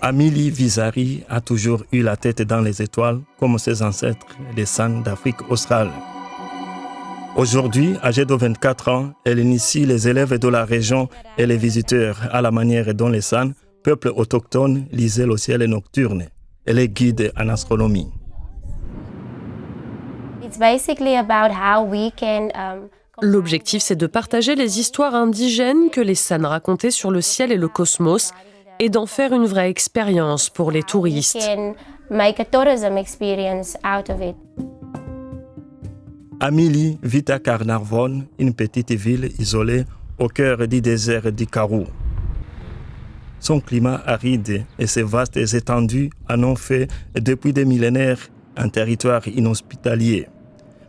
Amili Visari a toujours eu la tête dans les étoiles comme ses ancêtres, les San d'Afrique australe. Aujourd'hui, âgée de 24 ans, elle initie les élèves de la région et les visiteurs à la manière dont les San, peuple autochtone, lisaient le ciel nocturne. Elle est guide en astronomie. L'objectif, c'est de partager les histoires indigènes que les San racontaient sur le ciel et le cosmos et d'en faire une vraie expérience pour les touristes. Amili vit à Carnarvon, une petite ville isolée au cœur du désert du Karoo. Son climat aride et ses vastes étendues en ont fait, depuis des millénaires, un territoire inhospitalier.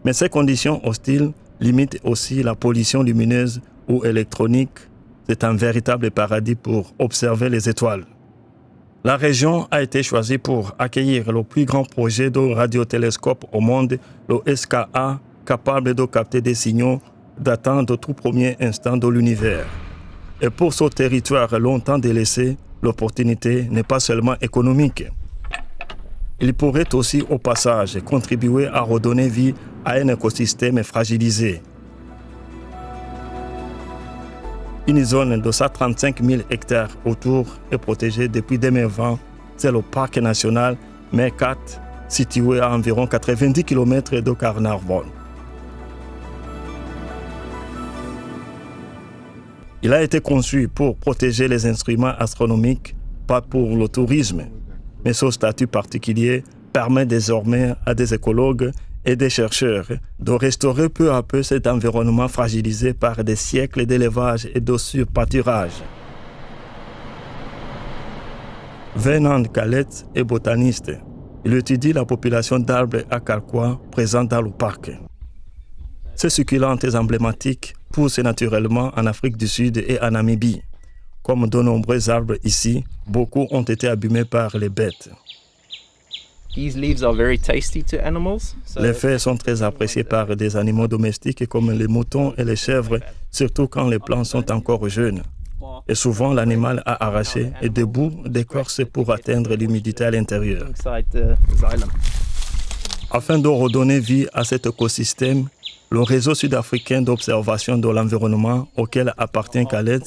Mais ces conditions hostiles limitent aussi la pollution lumineuse ou électronique. C'est un véritable paradis pour observer les étoiles. La région a été choisie pour accueillir le plus grand projet de radiotélescope au monde, le SKA, capable de capter des signaux datant du tout premier instant de l'univers. Et pour ce territoire longtemps délaissé, l'opportunité n'est pas seulement économique. Il pourrait aussi, au passage, contribuer à redonner vie à un écosystème fragilisé. Une zone de 135 000 hectares autour est protégée depuis 2020. C'est le parc national Meerkat, situé à environ 90 km de Carnarvon. Il a été conçu pour protéger les instruments astronomiques, pas pour le tourisme. Mais ce statut particulier permet désormais à des écologues et des chercheurs de restaurer peu à peu cet environnement fragilisé par des siècles d'élevage et de surpâturage. Venant Khaled est botaniste. Il étudie la population d'arbres à carquois présents dans le parc. Ces succulentes emblématiques poussent naturellement en Afrique du Sud et en Namibie. Comme de nombreux arbres ici, beaucoup ont été abîmés par les bêtes. Les feuilles sont très appréciées par des animaux domestiques comme les moutons et les chèvres, surtout quand les plants sont encore jeunes. Et souvent, l'animal a arraché et debout d'écorce pour atteindre l'humidité à l'intérieur. Afin de redonner vie à cet écosystème, le réseau sud-africain d'observation de l'environnement auquel appartient Khaled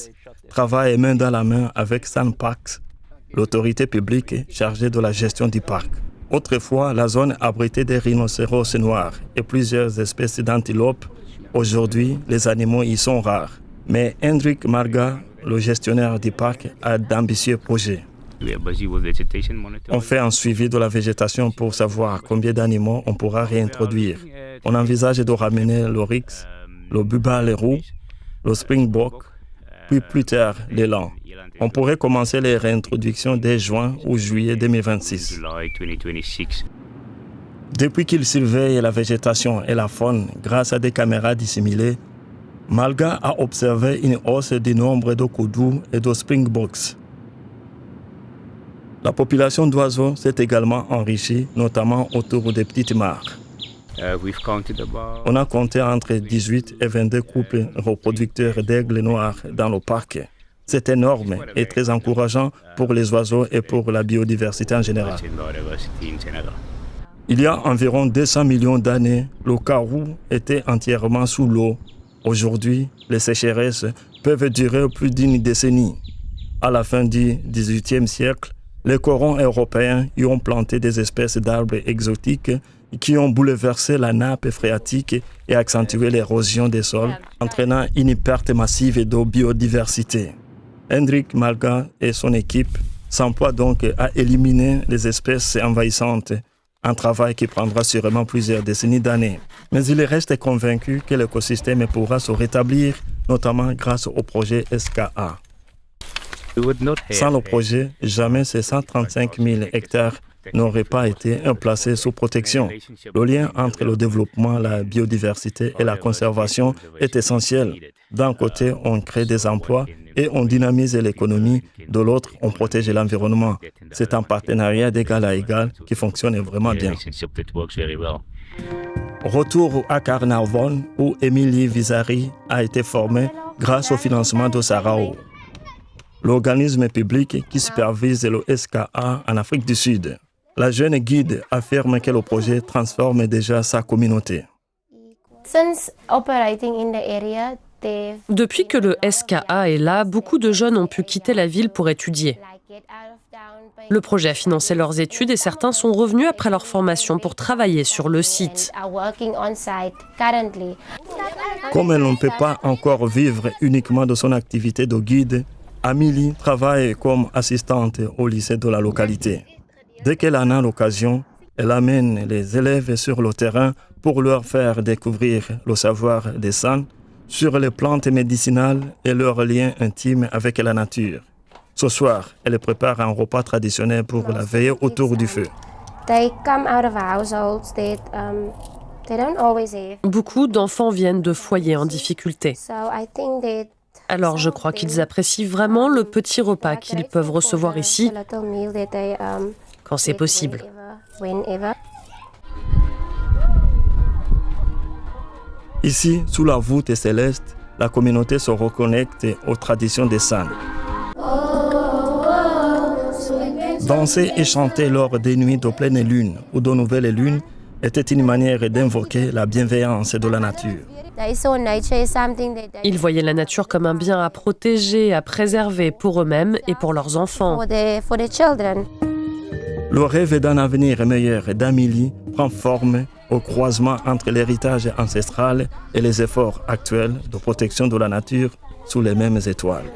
travaille main dans la main avec SANParks, l'autorité publique chargée de la gestion du parc. Autrefois, la zone abritait des rhinocéros noirs et plusieurs espèces d'antilopes. Aujourd'hui, les animaux y sont rares. Mais Hendrik Marga, le gestionnaire du parc, a d'ambitieux projets. On fait un suivi de la végétation pour savoir combien d'animaux on pourra réintroduire. On envisage de ramener l'oryx, le bubale roux, le springbok, puis plus tard l'élan. On pourrait commencer les réintroductions dès juin ou juillet 2026. Depuis qu'il surveille la végétation et la faune grâce à des caméras dissimulées, Marga a observé une hausse du nombre de koudous et de springboks. La population d'oiseaux s'est également enrichie, notamment autour des petites mares. On a compté entre 18 et 22 couples reproducteurs d'aigles noirs dans le parc. C'est énorme et très encourageant pour les oiseaux et pour la biodiversité en général. Il y a environ 200 millions d'années, le Karoo était entièrement sous l'eau. Aujourd'hui, les sécheresses peuvent durer plus d'une décennie. À la fin du XVIIIe siècle, les colons européens y ont planté des espèces d'arbres exotiques qui ont bouleversé la nappe phréatique et accentué l'érosion des sols, entraînant une perte massive de biodiversité. Hendrik Marga et son équipe s'emploient donc à éliminer les espèces envahissantes, un travail qui prendra sûrement plusieurs décennies d'années. Mais il reste convaincu que l'écosystème pourra se rétablir, notamment grâce au projet SKA. Sans le projet, jamais ces 135 000 hectares n'auraient pas été placés sous protection. Le lien entre le développement, la biodiversité et la conservation est essentiel. D'un côté, on crée des emplois et on dynamise l'économie. De l'autre, on protège l'environnement. C'est un partenariat d'égal à égal qui fonctionne vraiment bien. Retour à Carnarvon, où Emily Visari a été formée grâce au financement de Sarao. l'organisme public qui supervise le SKA en Afrique du Sud. La jeune guide affirme que le projet transforme déjà sa communauté. Depuis que le SKA est là, beaucoup de jeunes ont pu quitter la ville pour étudier. Le projet a financé leurs études et certains sont revenus après leur formation pour travailler sur le site. Comme elle ne peut pas encore vivre uniquement de son activité de guide, Amélie travaille comme assistante au lycée de la localité. Dès qu'elle en a l'occasion, elle amène les élèves sur le terrain pour leur faire découvrir le savoir des San sur les plantes médicinales et leur lien intime avec la nature. Ce soir, elle prépare un repas traditionnel pour la veille autour du feu. Beaucoup d'enfants viennent de foyers en difficulté. Alors je crois qu'ils apprécient vraiment le petit repas qu'ils peuvent recevoir ici quand c'est possible. Ici, sous la voûte céleste, la communauté se reconnecte aux traditions des San. Danser et chanter lors des nuits de pleine lune ou de nouvelle lune était une manière d'invoquer la bienveillance de la nature. Ils voyaient la nature comme un bien à protéger, à préserver pour eux-mêmes et pour leurs enfants. Le rêve d'un avenir meilleur d'Amélie prend forme au croisement entre l'héritage ancestral et les efforts actuels de protection de la nature sous les mêmes étoiles.